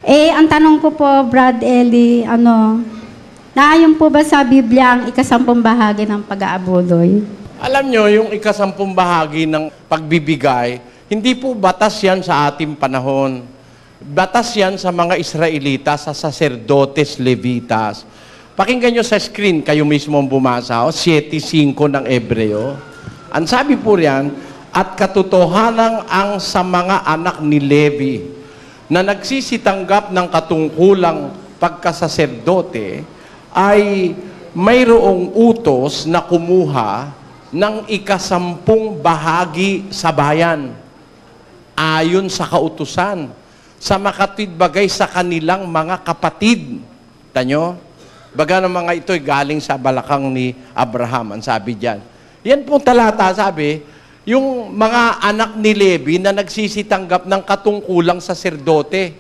Ang tanong ko po, Brad Eli, naayon po ba sa Biblia ang ikasampung bahagi ng pag-aabuloy? Alam nyo, yung ikasampung bahagi ng pagbibigay, hindi po batas yan sa ating panahon. Batas yan sa mga Israelita, sa saserdotes, levitas. Pakinggan nyo sa screen, kayo mismo bumasa, 7:5 ng Ebreo. Ang sabi po riyan, at katotohanan ang sa mga anak ni Levi, na nagsisitanggap ng katungkulang pagkasaserdote, ay mayroong utos na kumuha ng ikasampung bahagi sa bayan, ayon sa kautusan, sa makatwidbagay sa kanilang mga kapatid. Tanyo? Baga ng mga ito'y galing sa balakang ni Abraham, ang sabi diyan. Yan pong talata, sabi, yung mga anak ni Levi na nagsisitanggap ng katungkulang saserdote.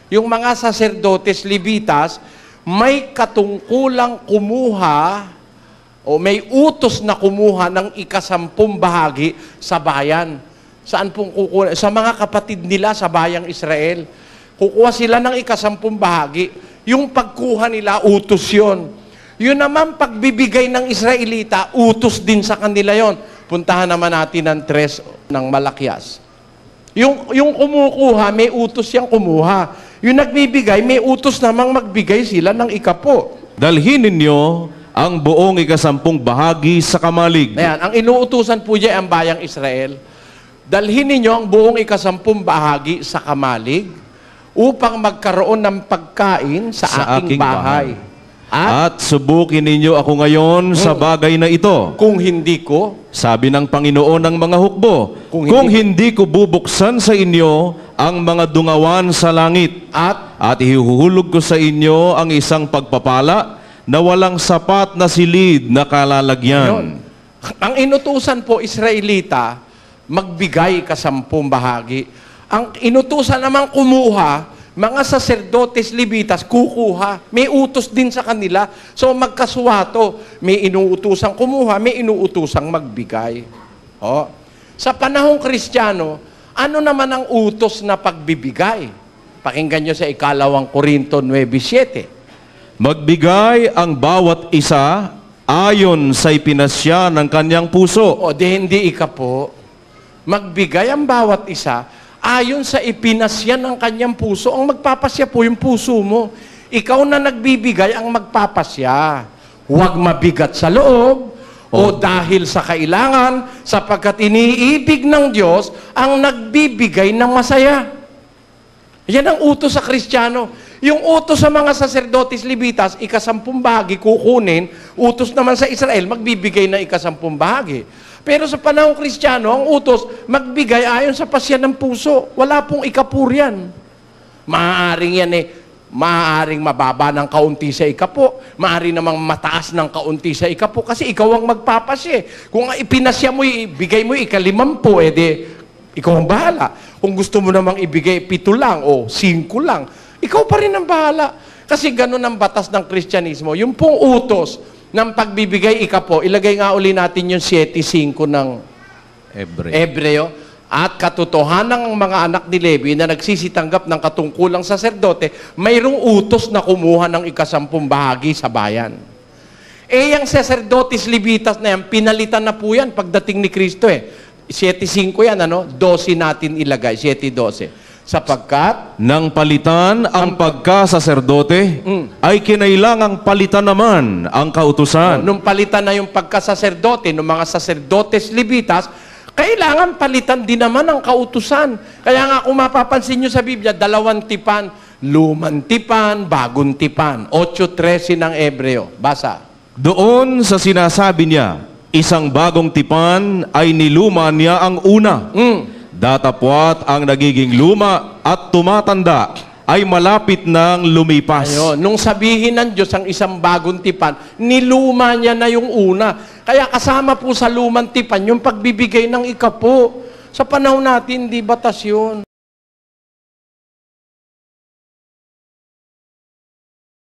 Yung mga saserdotes, levitas, may katungkulang kumuha o may utos na kumuha ng ikasampung bahagi sa bayan. Saan pong kukuha? Sa mga kapatid nila sa bayang Israel. Kukuha sila ng ikasampung bahagi. Yung pagkuha nila, utos yun. Yun naman, pagbibigay ng Israelita, utos din sa kanila yon. Puntahan naman natin ang 3 ng Malakias. Yung kumukuha, may utos siyang kumuha. Yung nagbibigay, may utos namang magbigay sila ng ikapo. Dalhin ninyo ang buong ikasampung bahagi sa kamalig. Ayan, ang inuutusan po diyan ang bayang Israel. Dalhin ninyo ang buong ikasampung bahagi sa kamalig upang magkaroon ng pagkain sa aking bahay. At subukin ninyo ako ngayon sa bagay na ito. Kung hindi ko, sabi ng Panginoon ng mga hukbo, kung hindi ko bubuksan sa inyo ang mga dungawan sa langit, at ihuhulog ko sa inyo ang isang pagpapala na walang sapat na silid na kalalagyan. Ang inutusan po, Israelita, magbigay kasampung bahagi. Ang inutusan namang kumuha, mga saserdotes, levitas, kukuha. May utos din sa kanila. So magkasuwato. May inuutosang kumuha, may inuutosang magbigay. Sa panahong Kristiyano, ano naman ang utos na pagbibigay? Pakinggan nyo sa 2 Korinto 9:7. Magbigay ang bawat isa ayon sa ipinasya ng kanyang puso. Hindi ikapo. Magbigay ang bawat isa ayon sa ipinasya ng kanyang puso. Ang magpapasya po yung puso mo. Ikaw na nagbibigay ang magpapasya. Huwag mabigat sa loob o dahil sa kailangan, sapagkat iniibig ng Diyos ang nagbibigay ng masaya. Yan ang utos sa Kristiyano. Yung utos sa mga saserdotes, levitas, ikasampung bahagi kukunin. Utos naman sa Israel, magbibigay ng ikasampung bahagi. Pero sa panahong Kristiyano, ang utos, magbigay ayon sa pasya ng puso. Wala pong ikapurian. Maaaring yan maaaring mababa ng kaunti sa ikapo. Maaaring namang mataas ng kaunti sa ikapo. Kasi ikaw ang magpapasya. Kung ipinasya mo, ibigay mo 5, ikaw ang bahala. Kung gusto mo namang ibigay 7 lang o 5 lang, ikaw pa rin ang bahala. Kasi ganun ang batas ng Kristyanismo. Yung pong utos ng pagbibigay ikapo, ilagay nga uli natin yung 7:5 ng Ebreo. At katotohanan ng mga anak ni Levi na nagsisitanggap ng katungkulang saserdote, mayroong utos na kumuha ng ikasampung bahagi sa bayan. Yung saserdotes, levitas na yan, pinalitan na po yan pagdating ni Kristo 7:5 yan, 12 natin ilagay, 7:12. Sapagkat nang palitan ang pagkasaserdote, ay kinailangang palitan naman ang kautusan. Nung palitan na yung pagkasaserdote, ng mga saserdotes, levitas, kailangan palitan din naman ang kautusan. Kaya nga kung mapapansin nyo sa Biblia, 2 tipan, lumang tipan, bagong tipan. 8:13 ng Ebreo. Basa. Doon sa sinasabi niya, isang bagong tipan ay niluma niya ang una. Datapwat ang nagiging luma at tumatanda ay malapit nang lumipas. Nung sabihin ng Diyos ang isang bagong tipan, niluma niya na yung una. Kaya kasama po sa lumang tipan yung pagbibigay ng ikapo. Sa panahon natin, di batas yun.